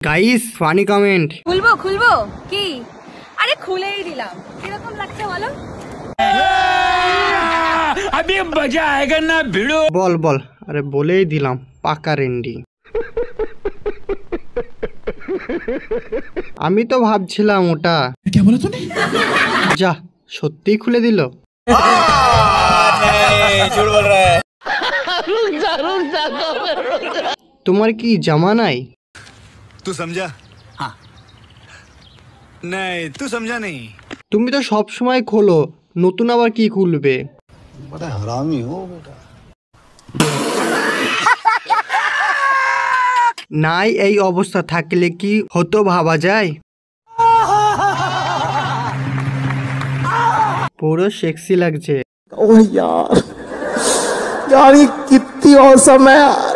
Guys funny comment. খুলবো কি? আরে খুলেই দিলাম, কিরকম লাগছে বলো? अभी मजा आएगा ना भिड़ो। বল আরে বলেই দিলাম পাকা রেন্ডি। আমি তো ভাবছিলাম ওটা क्या बोला तूने? যা সত্যিই খুলে দিল। झूठ बोल रहा है। তোমার কি জামা নাই? तू समझा? हाँ नहीं तू समझा नहीं। তুমি তো সব সময় খোলো, নতুন আবার কি খুলবে? बड़ा हरामी हो बेटा। নাই এই অবস্থা থাকলে কি হতো ভাবা যায়? পুরো সেক্সি লাগছে। ओह यार, यार ये कितनी औसम है यार।